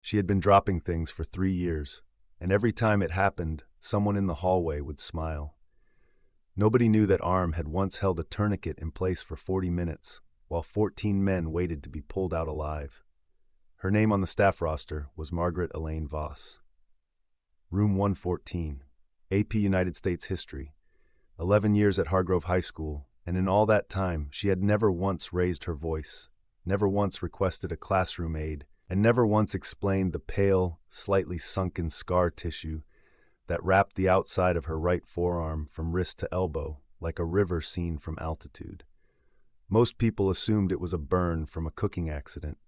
She had been dropping things for 3 years, and every time it happened, someone in the hallway would smile. Nobody knew that Arm had once held a tourniquet in place for 40 minutes, while 14 men waited to be pulled out alive. Her name on the staff roster was Margaret Elaine Voss. Room 114, AP United States History. 11 years at Hargrove High School, and in all that time she had never once raised her voice, never once requested a classroom aid, and never once explained the pale, slightly sunken scar tissue that wrapped the outside of her right forearm from wrist to elbow like a river seen from altitude. Most people assumed it was a burn from a cooking accident.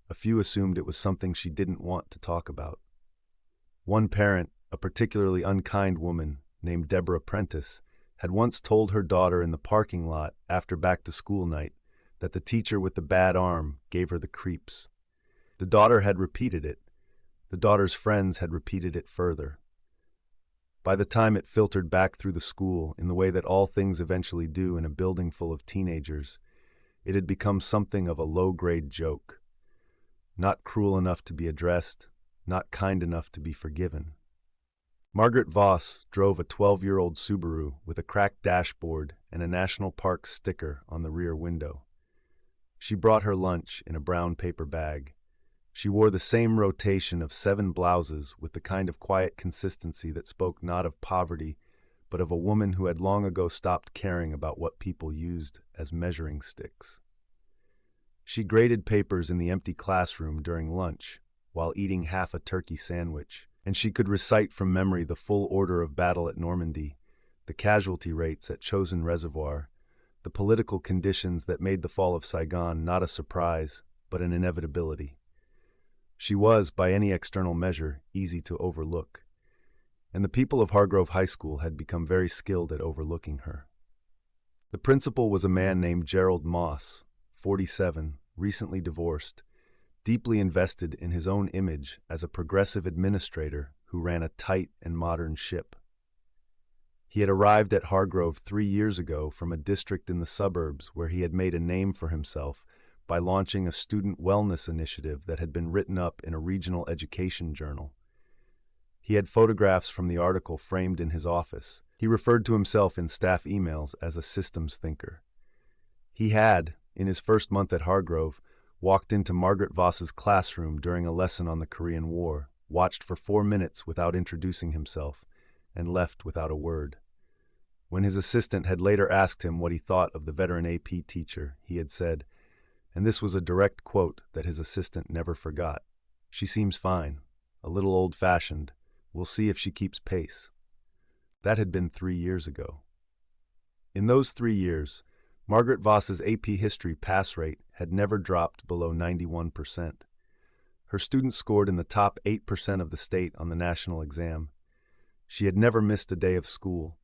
A few assumed it was something she didn't want to talk about. One parent, a particularly unkind woman named Deborah Prentice, had once told her daughter in the parking lot after back-to-school night that the teacher with the bad arm gave her the creeps. The daughter had repeated it. The daughter's friends had repeated it further. By the time it filtered back through the school in the way that all things eventually do in a building full of teenagers, it had become something of a low-grade joke. Not cruel enough to be addressed, not kind enough to be forgiven. Margaret Voss drove a 12-year-old Subaru with a cracked dashboard and a National Park sticker on the rear window. She brought her lunch in a brown paper bag. She wore the same rotation of 7 blouses with the kind of quiet consistency that spoke not of poverty, but of a woman who had long ago stopped caring about what people used as measuring sticks. She graded papers in the empty classroom during lunch, while eating half a turkey sandwich, and she could recite from memory the full order of battle at Normandy, the casualty rates at Chosin Reservoir, the political conditions that made the fall of Saigon not a surprise, but an inevitability. She was, by any external measure, easy to overlook, and the people of Hargrove High School had become very skilled at overlooking her. The principal was a man named Gerald Moss, 47, recently divorced, deeply invested in his own image as a progressive administrator who ran a tight and modern ship. He had arrived at Hargrove 3 years ago from a district in the suburbs where he had made a name for himself by launching a student wellness initiative that had been written up in a regional education journal. He had photographs from the article framed in his office. He referred to himself in staff emails as a systems thinker. He had, in his first month at Hargrove, walked into Margaret Voss's classroom during a lesson on the Korean War, watched for 4 minutes without introducing himself, and left without a word. When his assistant had later asked him what he thought of the veteran AP teacher, he had said, and this was a direct quote that his assistant never forgot, "She seems fine, a little old-fashioned. We'll see if she keeps pace." That had been 3 years ago. In those 3 years, Margaret Voss's AP History pass rate had never dropped below 91%. Her students scored in the top 8% of the state on the national exam. She had never missed a day of school.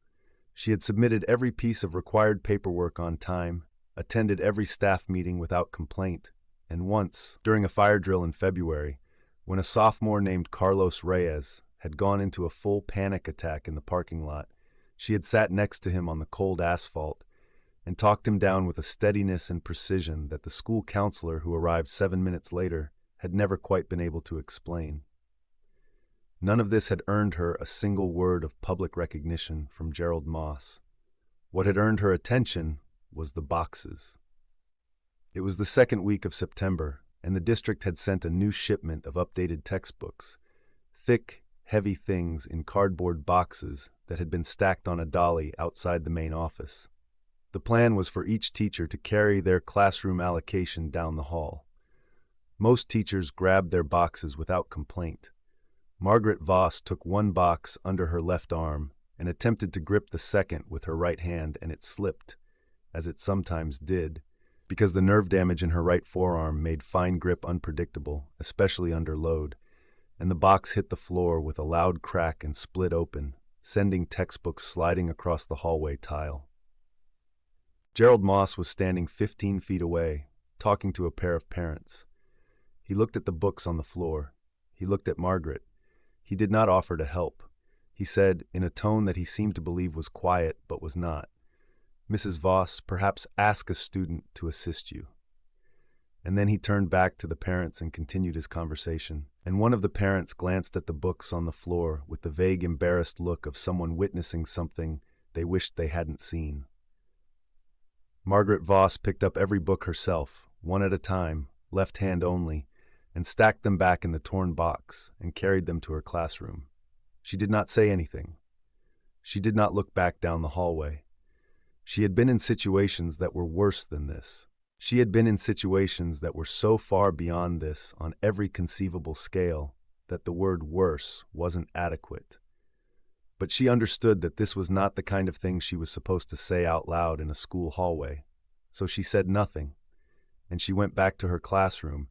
She had submitted every piece of required paperwork on time, attended every staff meeting without complaint, and once, during a fire drill in February, when a sophomore named Carlos Reyes had gone into a full panic attack in the parking lot, she had sat next to him on the cold asphalt and talked him down with a steadiness and precision that the school counselor who arrived 7 minutes later had never quite been able to explain. None of this had earned her a single word of public recognition from Gerald Moss. What had earned her attention was the boxes. It was the second week of September, and the district had sent a new shipment of updated textbooks, thick, heavy things in cardboard boxes that had been stacked on a dolly outside the main office. The plan was for each teacher to carry their classroom allocation down the hall. Most teachers grabbed their boxes without complaint. Margaret Voss took one box under her left arm and attempted to grip the second with her right hand, and it slipped, as it sometimes did, because the nerve damage in her right forearm made fine grip unpredictable, especially under load, and the box hit the floor with a loud crack and split open, sending textbooks sliding across the hallway tile. Gerald Moss was standing 15 feet away, talking to a pair of parents. He looked at the books on the floor. He looked at Margaret. He did not offer to help. He said, in a tone that he seemed to believe was quiet but was not, "Mrs. Voss, perhaps ask a student to assist you." And then he turned back to the parents and continued his conversation. And one of the parents glanced at the books on the floor with the vague, embarrassed look of someone witnessing something they wished they hadn't seen. Margaret Voss picked up every book herself, one at a time, left hand only, and stacked them back in the torn box and carried them to her classroom. She did not say anything. She did not look back down the hallway. She had been in situations that were worse than this. She had been in situations that were so far beyond this on every conceivable scale that the word worse wasn't adequate. But she understood that this was not the kind of thing she was supposed to say out loud in a school hallway. So she said nothing, and she went back to her classroom,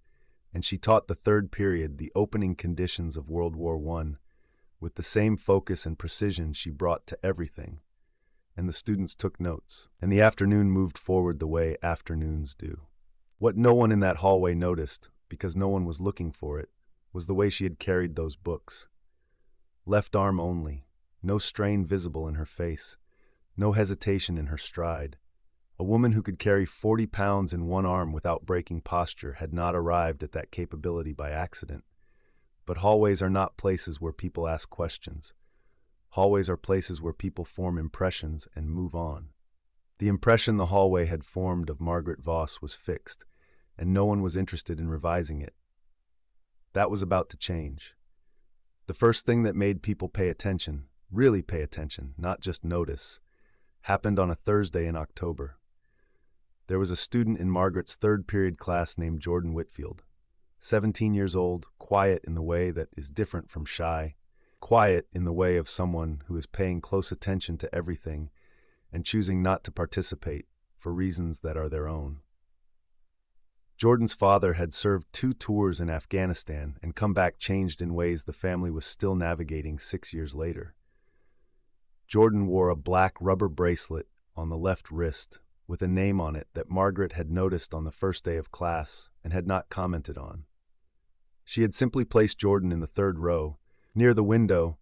and she taught the third period the opening conditions of World War I with the same focus and precision she brought to everything. And the students took notes, and the afternoon moved forward the way afternoons do. What no one in that hallway noticed, because no one was looking for it, was the way she had carried those books. Left arm only, no strain visible in her face, no hesitation in her stride. A woman who could carry 40 pounds in one arm without breaking posture had not arrived at that capability by accident. But hallways are not places where people ask questions. Hallways are places where people form impressions and move on. The impression the hallway had formed of Margaret Voss was fixed, and no one was interested in revising it. That was about to change. The first thing that made people pay attention, really pay attention, not just notice, happened on a Thursday in October. There was a student in Margaret's third period class named Jordan Whitfield, 17 years old, quiet in the way that is different from shy, quiet in the way of someone who is paying close attention to everything and choosing not to participate for reasons that are their own. Jordan's father had served 2 tours in Afghanistan and come back changed in ways the family was still navigating 6 years later. Jordan wore a black rubber bracelet on the left wrist with a name on it that Margaret had noticed on the first day of class and had not commented on. She had simply placed Jordan in the 3rd row, near the window,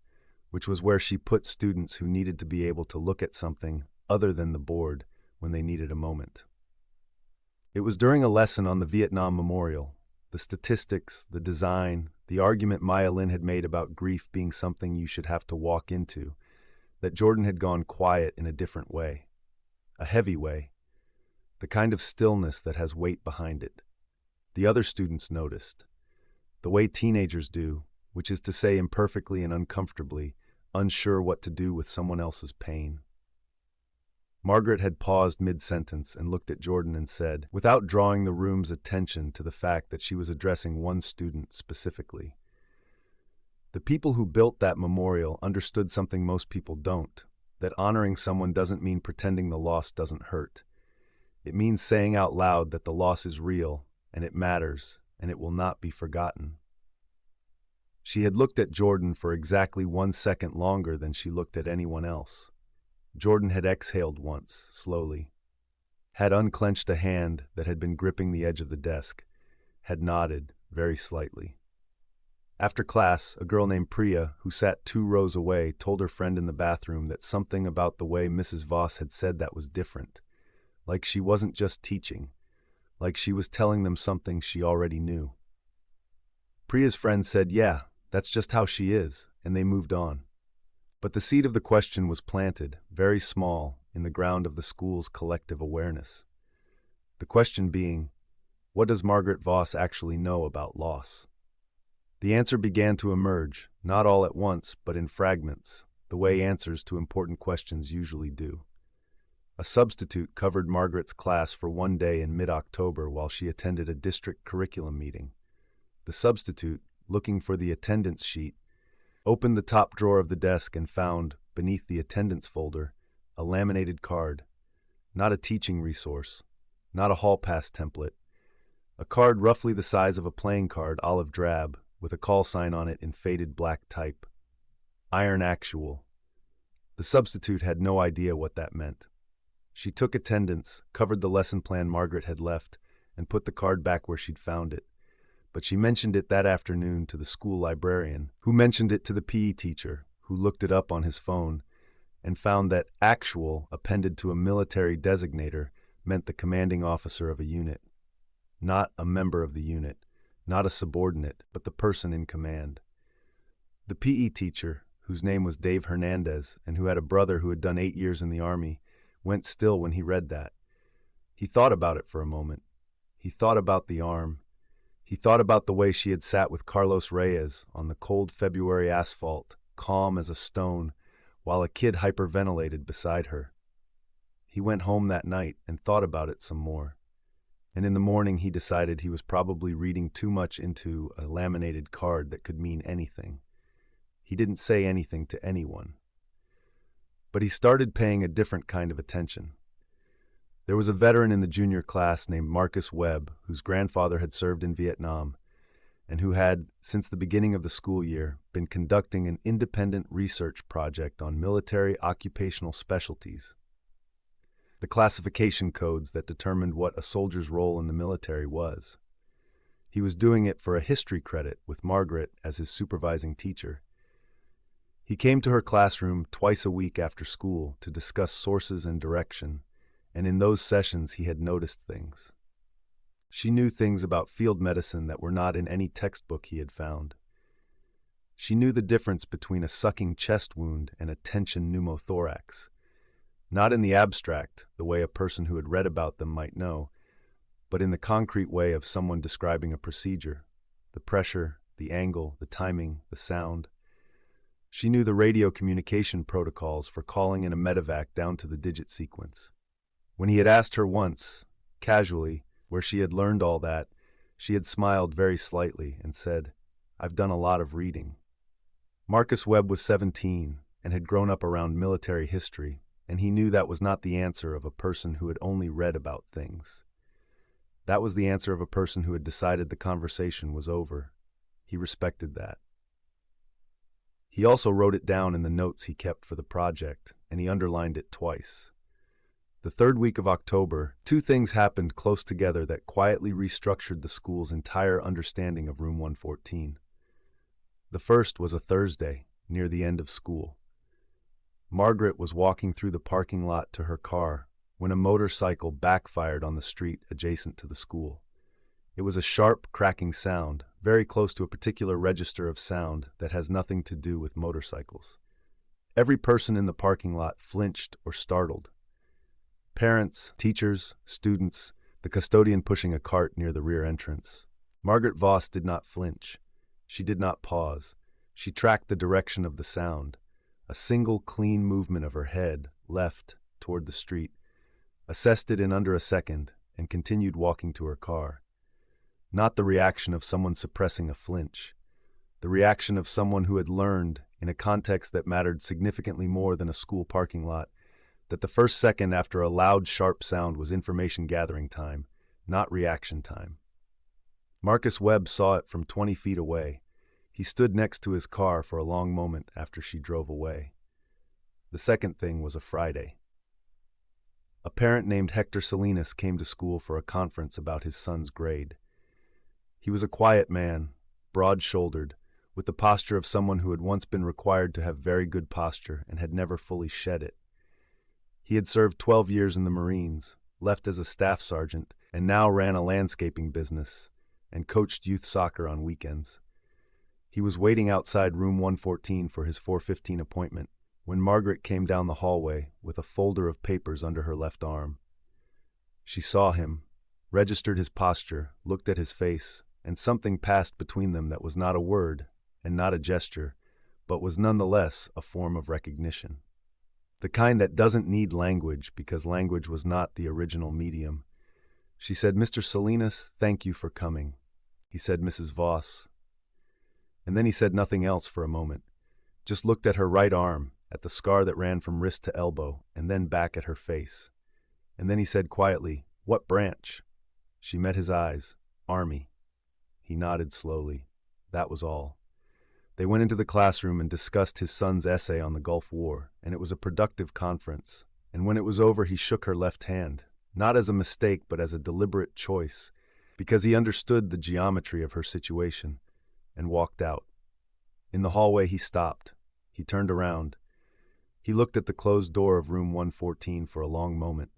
which was where she put students who needed to be able to look at something other than the board when they needed a moment. It was during a lesson on the Vietnam Memorial, the statistics, the design, the argument Maya Lin had made about grief being something you should have to walk into, that Jordan had gone quiet in a different way, a heavy way, the kind of stillness that has weight behind it. The other students noticed, the way teenagers do, which is to say imperfectly and uncomfortably, unsure what to do with someone else's pain. Margaret had paused mid-sentence and looked at Jordan and said, without drawing the room's attention to the fact that she was addressing one student specifically, "The people who built that memorial understood something most people don't, that honoring someone doesn't mean pretending the loss doesn't hurt. It means saying out loud that the loss is real, and it matters, and it will not be forgotten." She had looked at Jordan for exactly 1 second longer than she looked at anyone else. Jordan had exhaled once, slowly, had unclenched a hand that had been gripping the edge of the desk, had nodded, very slightly. After class, a girl named Priya, who sat 2 rows away, told her friend in the bathroom that something about the way Mrs. Voss had said that was different, like she wasn't just teaching, like she was telling them something she already knew. Priya's friend said, "Yeah, that's just how she is," and they moved on. But the seed of the question was planted, very small, in the ground of the school's collective awareness. The question being, what does Margaret Voss actually know about loss? The answer began to emerge, not all at once, but in fragments, the way answers to important questions usually do. A substitute covered Margaret's class for 1 day in mid-October while she attended a district curriculum meeting. The substitute, looking for the attendance sheet, opened the top drawer of the desk and found, beneath the attendance folder, a laminated card. Not a teaching resource, not a hall pass template. A card roughly the size of a playing card, olive drab, with a call sign on it in faded black type. Iron Actual. The substitute had no idea what that meant. She took attendance, covered the lesson plan Margaret had left, and put the card back where she'd found it. But she mentioned it that afternoon to the school librarian, who mentioned it to the PE teacher, who looked it up on his phone, and found that actual appended to a military designator meant the commanding officer of a unit. not a member of the unit, not a subordinate, but the person in command. The PE teacher, whose name was Dave Hernandez and who had a brother who had done 8 years in the Army, went still when he read that. He thought about it for a moment. He thought about the arm. He thought about the way she had sat with Carlos Reyes on the cold February asphalt, calm as a stone, while a kid hyperventilated beside her. He went home that night and thought about it some more. And in the morning he decided he was probably reading too much into a laminated card that could mean anything. He didn't say anything to anyone. But he started paying a different kind of attention. There was a veteran in the junior class named Marcus Webb, whose grandfather had served in Vietnam, and who had, since the beginning of the school year, been conducting an independent research project on military occupational specialties, the classification codes that determined what a soldier's role in the military was. He was doing it for a history credit with Margaret as his supervising teacher. He came to her classroom twice a week after school to discuss sources and direction, and in those sessions he had noticed things. She knew things about field medicine that were not in any textbook he had found. She knew the difference between a sucking chest wound and a tension pneumothorax, not in the abstract, the way a person who had read about them might know, but in the concrete way of someone describing a procedure, the pressure, the angle, the timing, the sound. She knew the radio communication protocols for calling in a medevac down to the digit sequence. When he had asked her once, casually, where she had learned all that, she had smiled very slightly and said, "I've done a lot of reading." Marcus Webb was 17 and had grown up around military history, and he knew that was not the answer of a person who had only read about things. That was the answer of a person who had decided the conversation was over. He respected that. He also wrote it down in the notes he kept for the project, and he underlined it twice. The third week of October, 2 things happened close together that quietly restructured the school's entire understanding of Room 114. The first was a Thursday, near the end of school. Margaret was walking through the parking lot to her car when a motorcycle backfired on the street adjacent to the school. It was a sharp, cracking sound, very close to a particular register of sound that has nothing to do with motorcycles. Every person in the parking lot flinched or startled. Parents, teachers, students, the custodian pushing a cart near the rear entrance. Margaret Voss did not flinch. She did not pause. She tracked the direction of the sound, a single clean movement of her head, left, toward the street, assessed it in under a second, and continued walking to her car. Not the reaction of someone suppressing a flinch, the reaction of someone who had learned, in a context that mattered significantly more than a school parking lot, that the first second after a loud, sharp sound was information gathering time, not reaction time. Marcus Webb saw it from 20 feet away. He stood next to his car for a long moment after she drove away. The second thing was a Friday. A parent named Hector Salinas came to school for a conference about his son's grade. He was a quiet man, broad-shouldered, with the posture of someone who had once been required to have very good posture and had never fully shed it. He had served 12 years in the Marines, left as a staff sergeant, and now ran a landscaping business and coached youth soccer on weekends. He was waiting outside room 114 for his 4:15 appointment when Margaret came down the hallway with a folder of papers under her left arm. She saw him, registered his posture, looked at his face, and something passed between them that was not a word and not a gesture, but was nonetheless a form of recognition. The kind that doesn't need language because language was not the original medium. She said, "Mr. Salinas, thank you for coming." He said, "Mrs. Voss." And then he said nothing else for a moment, just looked at her right arm, at the scar that ran from wrist to elbow, and then back at her face. And then he said quietly, "What branch?" She met his eyes. "Army." He nodded slowly. That was all. They went into the classroom and discussed his son's essay on the Gulf War, and it was a productive conference. And when it was over, he shook her left hand, not as a mistake but as a deliberate choice, because he understood the geometry of her situation, and walked out. In the hallway he stopped. He turned around. He looked at the closed door of room 114 for a long moment.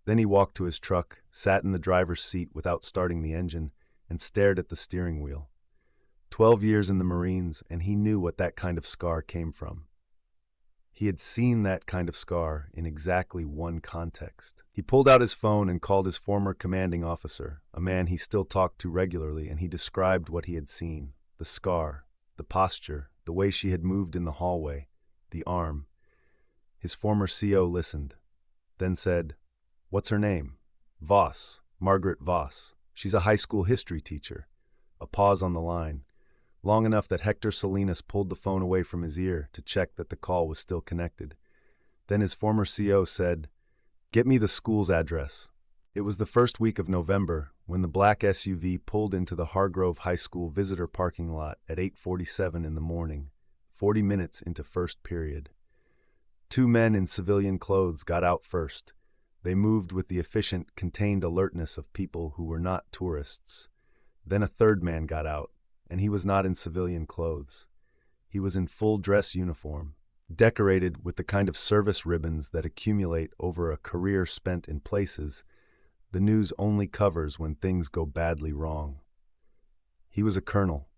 Then he walked to his truck, sat in the driver's seat without starting the engine, and stared at the steering wheel. 12 years in the Marines, and he knew what that kind of scar came from. He had seen that kind of scar in exactly one context. He pulled out his phone and called his former commanding officer, a man he still talked to regularly, and he described what he had seen: the scar, the posture, the way she had moved in the hallway, the arm. His former CO listened, then said, "What's her name?" "Voss, Margaret Voss. She's a high school history teacher." A pause on the line, long enough that Hector Salinas pulled the phone away from his ear to check that the call was still connected. Then his former CO said, "Get me the school's address." It was the first week of November when the black SUV pulled into the Hargrove High School visitor parking lot at 8:47 in the morning, 40 minutes into first period. Two men in civilian clothes got out first. They moved with the efficient, contained alertness of people who were not tourists. Then a third man got out, and he was not in civilian clothes. He was in full dress uniform, decorated with the kind of service ribbons that accumulate over a career spent in places the news only covers when things go badly wrong. He was a colonel.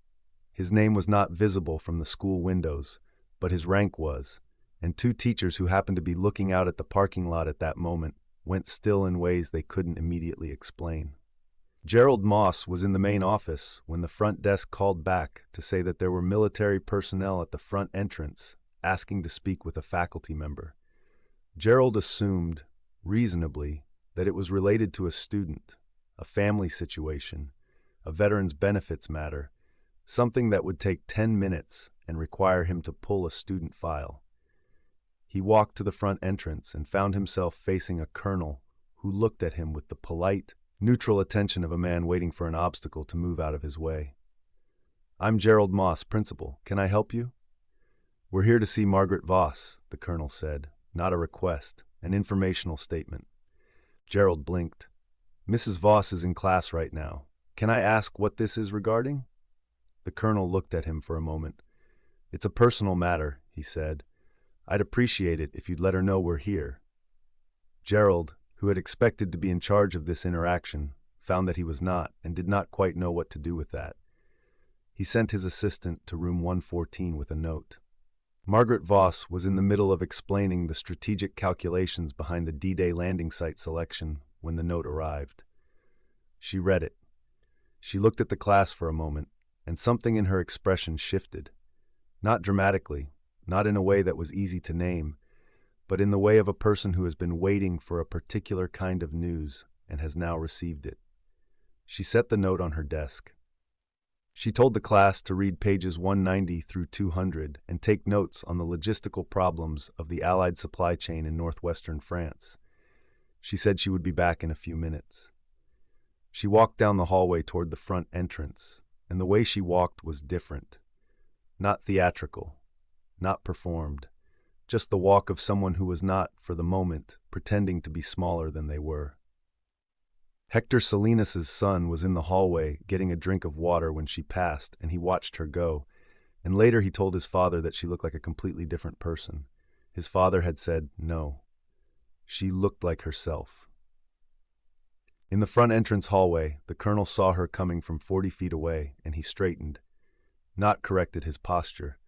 His name was not visible from the school windows, but his rank was, and two teachers who happened to be looking out at the parking lot at that moment went still in ways they couldn't immediately explain. Gerald Moss was in the main office when the front desk called back to say that there were military personnel at the front entrance asking to speak with a faculty member. Gerald assumed, reasonably, that it was related to a student, a family situation, a veterans benefits matter, something that would take 10 minutes and require him to pull a student file. He walked to the front entrance and found himself facing a colonel who looked at him with the polite, neutral attention of a man waiting for an obstacle to move out of his way. "I'm Gerald Moss, principal. Can I help you?" "We're here to see Margaret Voss," the colonel said. Not a request, an informational statement. Gerald blinked. "Mrs. Voss is in class right now. Can I ask what this is regarding?" The colonel looked at him for a moment. "It's a personal matter," he said. "I'd appreciate it if you'd let her know we're here." Gerald, who had expected to be in charge of this interaction, found that he was not and did not quite know what to do with that. He sent his assistant to room 114 with a note. Margaret Voss was in the middle of explaining the strategic calculations behind the D-Day landing site selection when the note arrived. She read it. She looked at the class for a moment, and something in her expression shifted. Not dramatically, not in a way that was easy to name, but in the way of a person who has been waiting for a particular kind of news and has now received it. She set the note on her desk. She told the class to read pages 190 through 200 and take notes on the logistical problems of the Allied supply chain in northwestern France. She said she would be back in a few minutes. She walked down the hallway toward the front entrance, and the way she walked was different. Not theatrical, not performed, just the walk of someone who was not, for the moment, pretending to be smaller than they were. Hector Salinas' son was in the hallway getting a drink of water when she passed, and he watched her go, and later he told his father that she looked like a completely different person. His father had said, no. She looked like herself. In the front entrance hallway, the colonel saw her coming from 40 feet away, and he straightened. Not corrected his posture.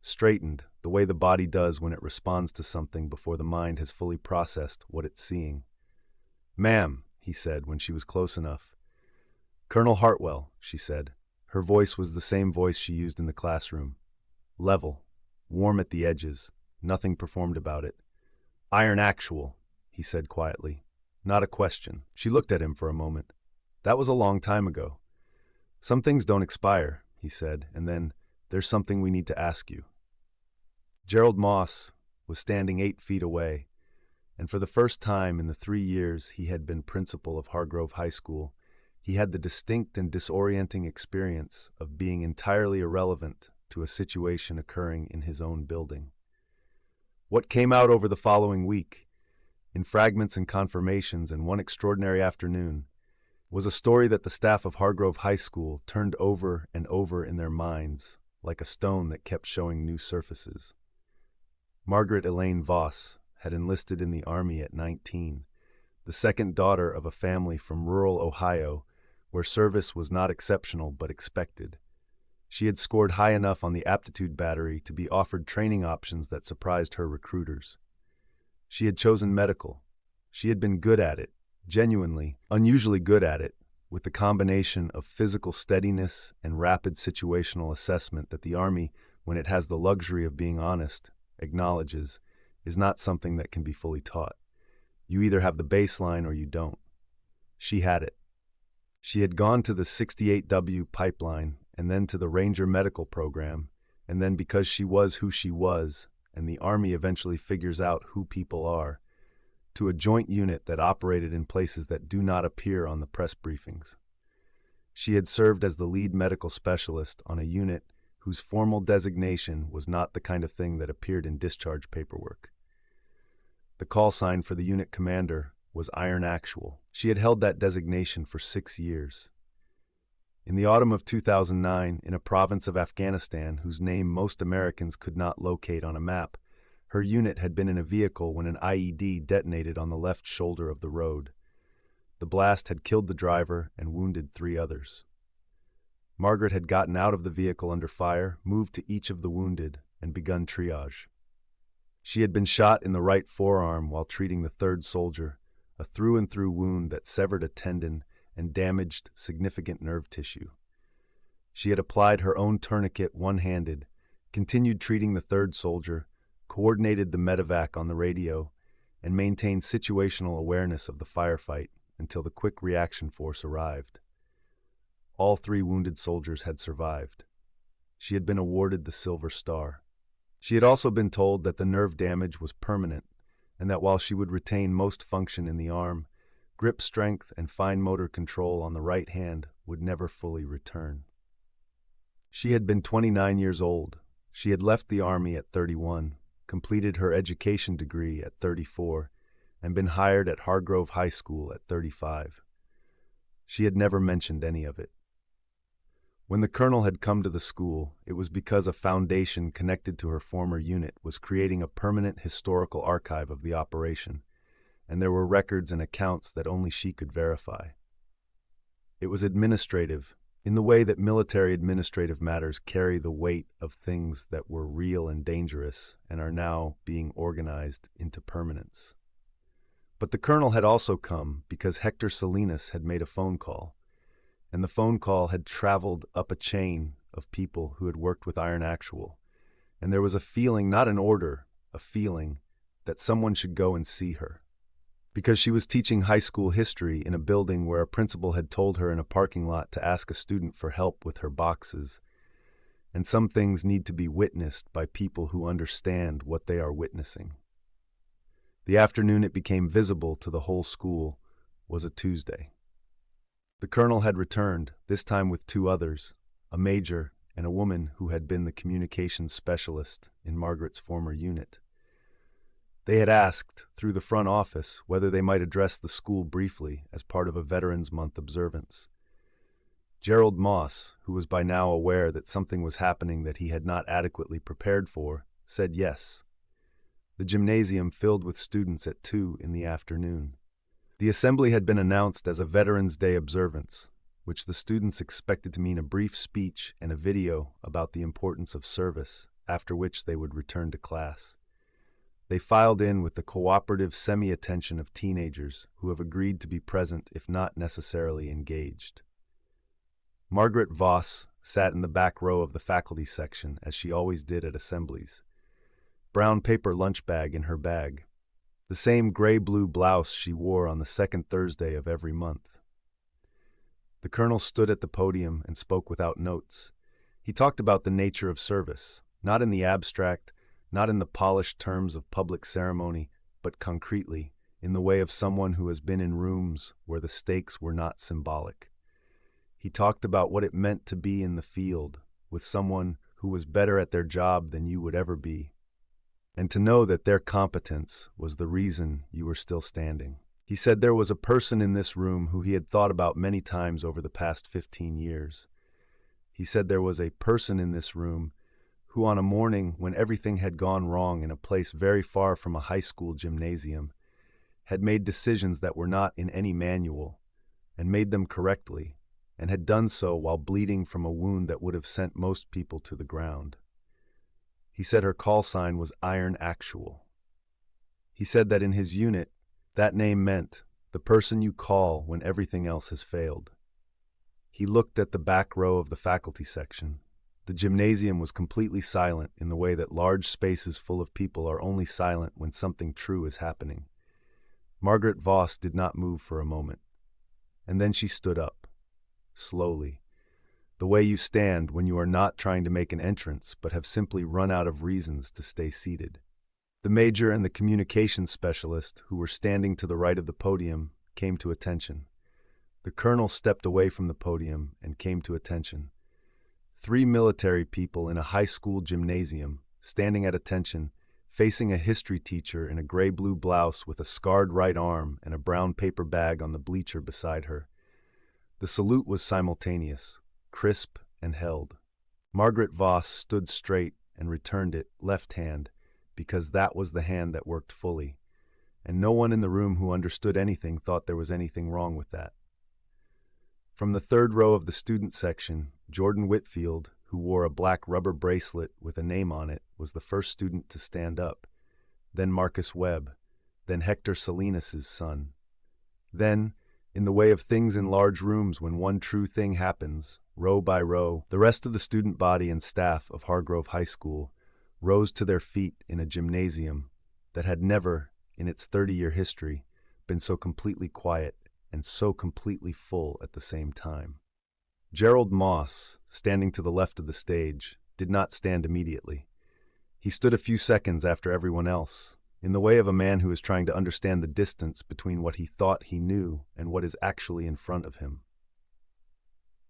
Straightened, the way the body does when it responds to something before the mind has fully processed what it's seeing. "Ma'am," he said when she was close enough. "Colonel Hartwell," she said. Her voice was the same voice she used in the classroom. Level, warm at the edges, nothing performed about it. "Iron actual," he said quietly. Not a question. She looked at him for a moment. "That was a long time ago." "Some things don't expire," he said, and then, "There's something we need to ask you." Gerald Moss was standing 8 feet away, and for the first time in the 3 years he had been principal of Hargrove High School, he had the distinct and disorienting experience of being entirely irrelevant to a situation occurring in his own building. What came out over the following week, in fragments and confirmations and one extraordinary afternoon, was a story that the staff of Hargrove High School turned over and over in their minds, like a stone that kept showing new surfaces. Margaret Elaine Voss had enlisted in the Army at 19, the second daughter of a family from rural Ohio, where service was not exceptional but expected. She had scored high enough on the aptitude battery to be offered training options that surprised her recruiters. She had chosen medical. She had been good at it, genuinely, unusually good at it, with the combination of physical steadiness and rapid situational assessment that the Army, when it has the luxury of being honest, acknowledges, is not something that can be fully taught. You either have the baseline or you don't. She had it. She had gone to the 68W pipeline and then to the Ranger Medical Program, and then because she was who she was, and the Army eventually figures out who people are, to a joint unit that operated in places that do not appear on the press briefings. She had served as the lead medical specialist on a unit whose formal designation was not the kind of thing that appeared in discharge paperwork. The call sign for the unit commander was Iron Actual. She had held that designation for 6 years. In the autumn of 2009, in a province of Afghanistan whose name most Americans could not locate on a map, her unit had been in a vehicle when an IED detonated on the left shoulder of the road. The blast had killed the driver and wounded 3 others. Margaret had gotten out of the vehicle under fire, moved to each of the wounded, and begun triage. She had been shot in the right forearm while treating the 3rd soldier, a through-and-through wound that severed a tendon and damaged significant nerve tissue. She had applied her own tourniquet one-handed, continued treating the 3rd soldier, coordinated the medevac on the radio, and maintained situational awareness of the firefight until the quick reaction force arrived. All 3 wounded soldiers had survived. She had been awarded the Silver Star. She had also been told that the nerve damage was permanent, and that while she would retain most function in the arm, grip strength and fine motor control on the right hand would never fully return. She had been 29 years old. She had left the Army at 31, completed her education degree at 34, and been hired at Hargrove High School at 35. She had never mentioned any of it. When the colonel had come to the school, it was because a foundation connected to her former unit was creating a permanent historical archive of the operation, and there were records and accounts that only she could verify. It was administrative, in the way that military administrative matters carry the weight of things that were real and dangerous and are now being organized into permanence. But the colonel had also come because Hector Salinas had made a phone call, and the phone call had traveled up a chain of people who had worked with Iron Actual, and there was a feeling, not an order, a feeling, that someone should go and see her. Because she was teaching high school history in a building where a principal had told her in a parking lot to ask a student for help with her boxes, and some things need to be witnessed by people who understand what they are witnessing. The afternoon it became visible to the whole school was a Tuesday. The colonel had returned, this time with 2 others, a major and a woman who had been the communications specialist in Margaret's former unit. They had asked, through the front office, whether they might address the school briefly as part of a Veterans Month observance. Gerald Moss, who was by now aware that something was happening that he had not adequately prepared for, said yes. The gymnasium filled with students at 2 in the afternoon. The assembly had been announced as a Veterans Day observance, which the students expected to mean a brief speech and a video about the importance of service, after which they would return to class. They filed in with the cooperative semi-attention of teenagers who have agreed to be present if not necessarily engaged. Margaret Voss sat in the back row of the faculty section, as she always did at assemblies. Brown paper lunch bag in her bag. The same gray-blue blouse she wore on the 2nd Thursday of every month. The colonel stood at the podium and spoke without notes. He talked about the nature of service, not in the abstract, not in the polished terms of public ceremony, but concretely, in the way of someone who has been in rooms where the stakes were not symbolic. He talked about what it meant to be in the field with someone who was better at their job than you would ever be, and to know that their competence was the reason you were still standing. He said there was a person in this room who he had thought about many times over the past 15 years. He said there was a person in this room who, on a morning when everything had gone wrong in a place very far from a high school gymnasium, had made decisions that were not in any manual, and made them correctly, and had done so while bleeding from a wound that would have sent most people to the ground. He said her call sign was Iron Actual. He said that in his unit, that name meant the person you call when everything else has failed. He looked at the back row of the faculty section. The gymnasium was completely silent in the way that large spaces full of people are only silent when something true is happening. Margaret Voss did not move for a moment, and then she stood up, slowly, the way you stand when you are not trying to make an entrance but have simply run out of reasons to stay seated. The major and the communications specialist, who were standing to the right of the podium, came to attention. The colonel stepped away from the podium and came to attention. 3 military people in a high school gymnasium, standing at attention, facing a history teacher in a gray-blue blouse with a scarred right arm and a brown paper bag on the bleacher beside her. The salute was simultaneous, crisp and held. Margaret Voss stood straight and returned it, left hand, because that was the hand that worked fully, and no one in the room who understood anything thought there was anything wrong with that. From the third row of the student section, Jordan Whitfield, who wore a black rubber bracelet with a name on it, was the first student to stand up. Then Marcus Webb, then Hector Salinas' son. Then, in the way of things in large rooms when one true thing happens, row by row, the rest of the student body and staff of Hargrove High School rose to their feet in a gymnasium that had never, in its 30-year history, been so completely quiet and so completely full at the same time. Gerald Moss, standing to the left of the stage, did not stand immediately. He stood a few seconds after everyone else, in the way of a man who is trying to understand the distance between what he thought he knew and what is actually in front of him.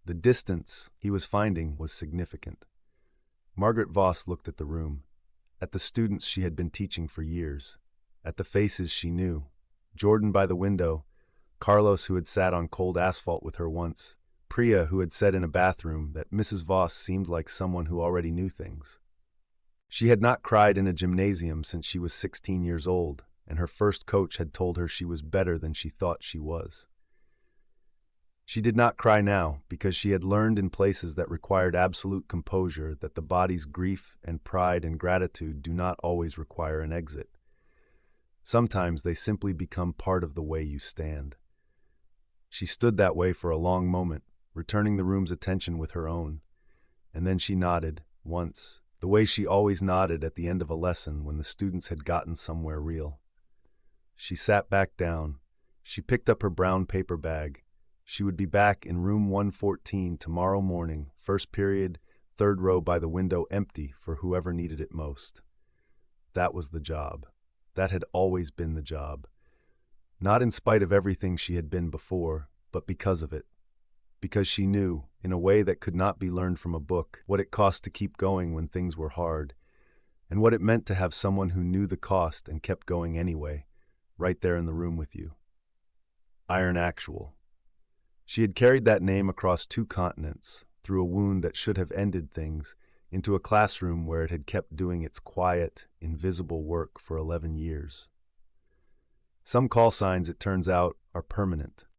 The distance he was finding was significant. Margaret Voss looked at the room, at the students she had been teaching for years, at the faces she knew, Jordan by the window, Carlos, who had sat on cold asphalt with her once, Priya, who had said in a bathroom that Mrs. Voss seemed like someone who already knew things. She had not cried in a gymnasium since she was 16 years old, and her first coach had told her she was better than she thought she was. She did not cry now because she had learned in places that required absolute composure that the body's grief and pride and gratitude do not always require an exit. Sometimes they simply become part of the way you stand. She stood that way for a long moment, returning the room's attention with her own, and then she nodded, once, the way she always nodded at the end of a lesson when the students had gotten somewhere real. She sat back down. She picked up her brown paper bag. She would be back in room 114 tomorrow morning, first period, third row by the window, empty for whoever needed it most. That was the job. That had always been the job. Not in spite of everything she had been before, but because of it. Because she knew, in a way that could not be learned from a book, what it cost to keep going when things were hard, and what it meant to have someone who knew the cost and kept going anyway, right there in the room with you. Iron Actual. She had carried that name across 2 continents, through a wound that should have ended things, into a classroom where it had kept doing its quiet, invisible work for 11 years. Some call signs, it turns out, are permanent.